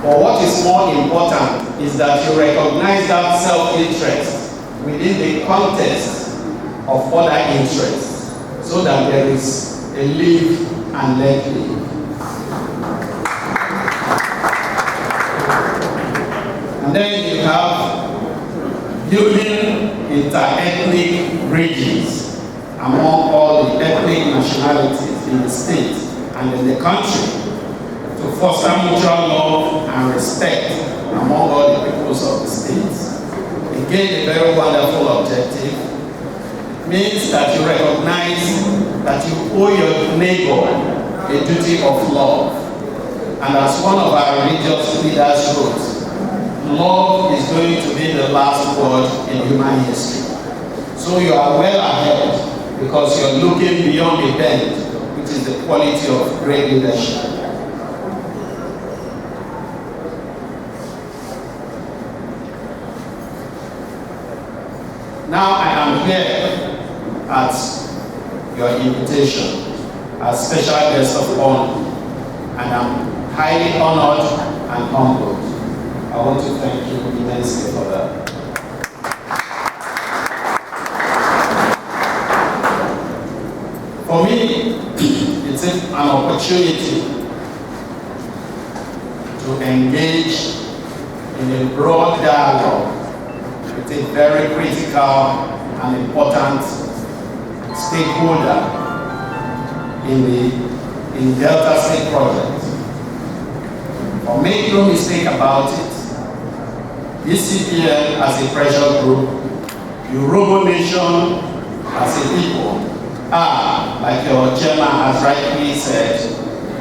But what is more important is that you recognize that self-interest within the context of other interests, so that there is a live and let live. And then you have building inter-ethnic bridges among all the ethnic nationalities in the state and in the country to foster mutual love and respect among all the peoples of the state. Again, a very wonderful objective. It means that you recognize that you owe your neighbor a duty of love. And as one of our religious leaders wrote, love is going to be the last word in human history. So you are well ahead because you're looking beyond the bend, which is the quality of great leadership. Now I am here at your invitation as special guest of honor, and I'm highly honored and humbled. I want to thank you immensely for that. For me, it's an opportunity to engage in a broad dialogue with a very critical and important stakeholder in Delta State project. But make no mistake about it, DCPM as a pressure group, Yoruba Nation as a people are, like your chairman has rightly said,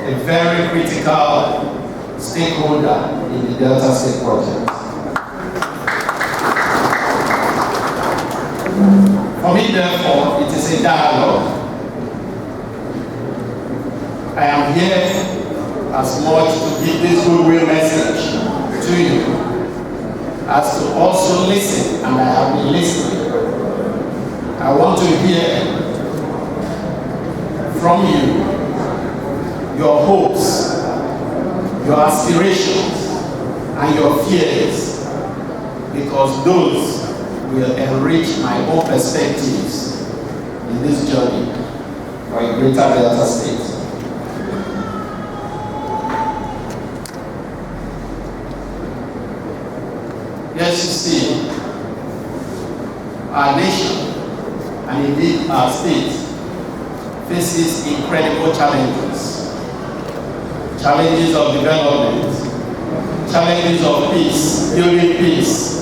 a very critical stakeholder in the Delta State project. For me, therefore, it is a dialogue. I am here as much to give this goodwill message to you as to also listen, and I have been listening. I want to hear from you your hopes, your aspirations, and your fears, because those will enrich my own perspectives in this journey for a greater Delta State. Yes, you see, our nation, and indeed our state, faces incredible challenges. Challenges of development, challenges of peace, building peace,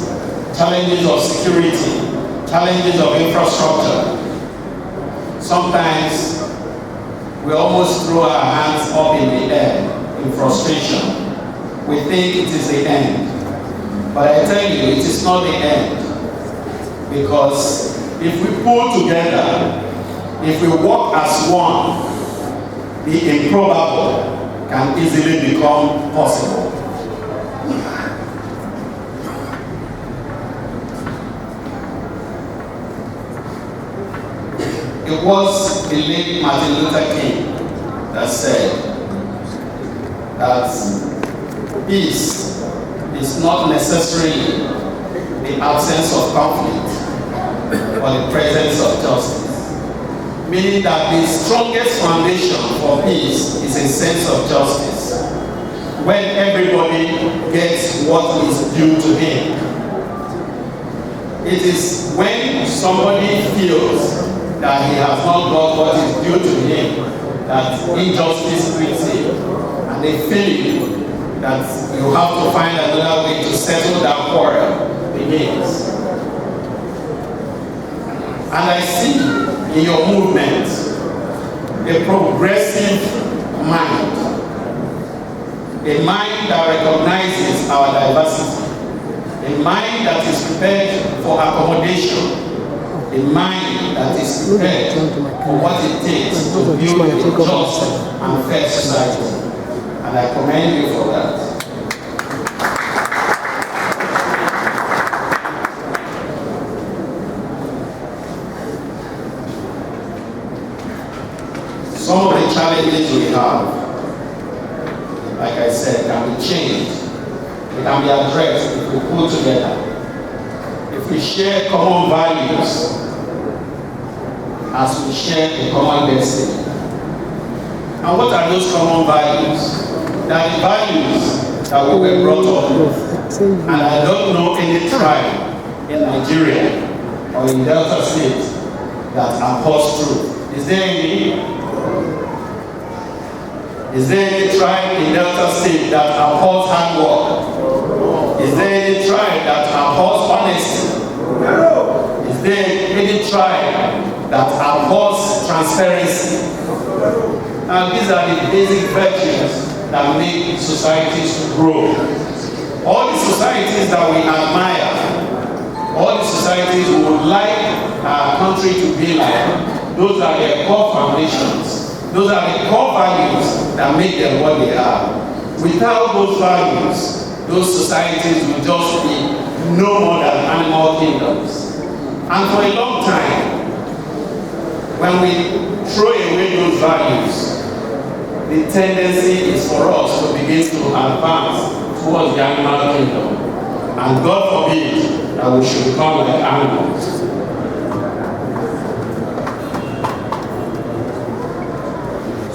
challenges of security, challenges of infrastructure. Sometimes we almost throw our hands up in the air in frustration. We think it is the end. But I tell you, it is not the end. Because if we pull together, if we work as one, the improbable can easily become possible. It was the late Martin Luther King that said that peace is not necessarily the absence of conflict, but the presence of justice. Meaning that the strongest foundation for peace is a sense of justice. When everybody gets what is due to him. It is when somebody feels that he has not got what is due to him that injustice greets him. And they feel that you have to find another way to settle that quarrel begins. And I see in your movement a progressive mind, a mind that recognizes our diversity, a mind that is prepared for accommodation, a mind that is prepared for what it takes to build a just and fair society. And I commend you for that. Some of the challenges we have, like I said, can be changed it can be addressed if we pull together. If we share common values, as we share a common destiny. And what are those common values? They are the values that we were brought up with. And I don't know any tribe in Nigeria or in Delta State that abhors truth. Is there any? Is there any tribe in Delta State that abhors hard work? Is there any tribe that abhors honesty? Is there any tribe that abhors transparency? And these are the basic virtues that make societies to grow. All the societies that we admire, all the societies we would like our country to be like, those are their core foundations. Those are the core values that make them what they are. Without those values, those societies will just be no more than animal kingdoms. And for a long time, when we throw away those values, the tendency is for us to begin to advance towards the animal kingdom. And God forbid that we should become like animals.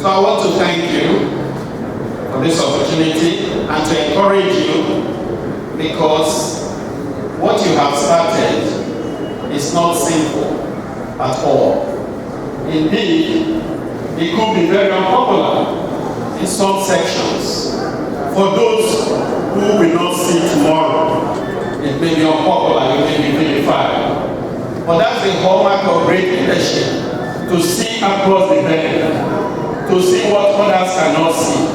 So I want to thank you for this opportunity and to encourage you, because what you have started is not simple at all. Indeed, it could be very unpopular in some sections. For those who will not see tomorrow, it may be unpopular, it may be vilified. But that's the hallmark of great leadership, to see across the bend, to see what others cannot see.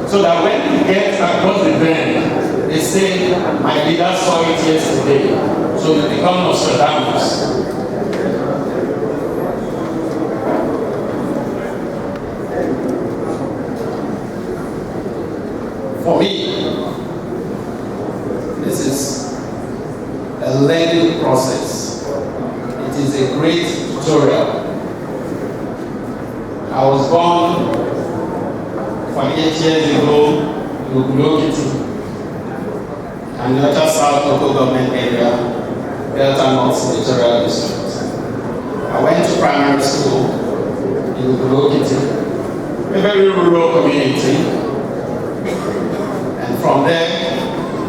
So that when you get across the bend, they say, my leader saw it yesterday. So you become Nostradamus. For me, this is a learning process. It is a great tutorial. I was born 48 years ago in Uvwie, and Delta South local government area, Delta North Senatorial District. I went to primary school in Uvwie, a very rural community. And from there,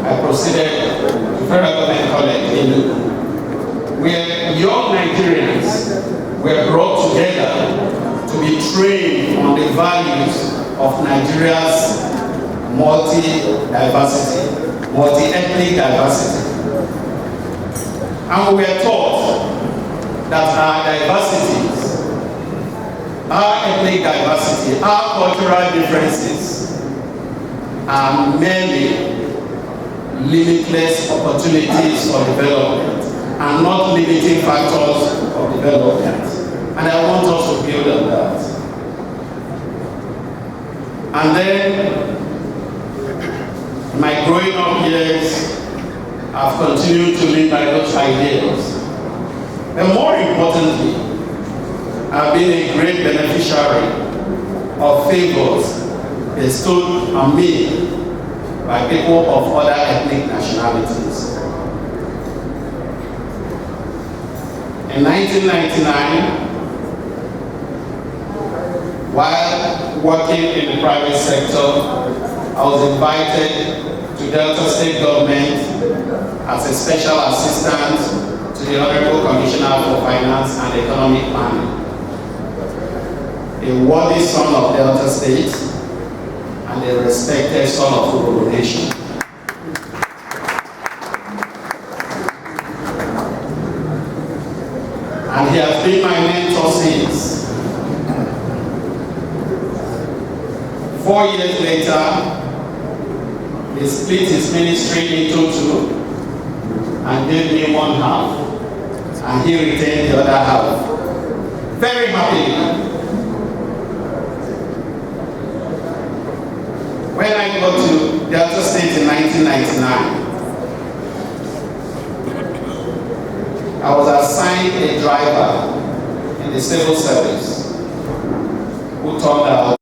I proceeded to Federal Government College in Uvwie, where young Nigerians were brought together to be trained on the values of Nigeria's multi-diversity, multi-ethnic diversity. And we were taught that our diversities, our ethnic diversity, our cultural differences are merely limitless opportunities for development and not limiting factors of development. And I want us to build on that. And then, in my growing up years, I've continued to live by those ideals. And more importantly, I've been a great beneficiary of favors bestowed on me by people of other ethnic nationalities. In 1999, while working in the private sector, I was invited to Delta State government as a special assistant to the Honorable Commissioner for Finance and Economic Planning, a worthy son of Delta State and a respected son of Uvwie Nation. And he has been my mentor since. 4 years later, he split his ministry into two and gave me one half, and he retained the other half. Very happily. When I got to Delta State in 1999, I was assigned a driver in the civil service who turned out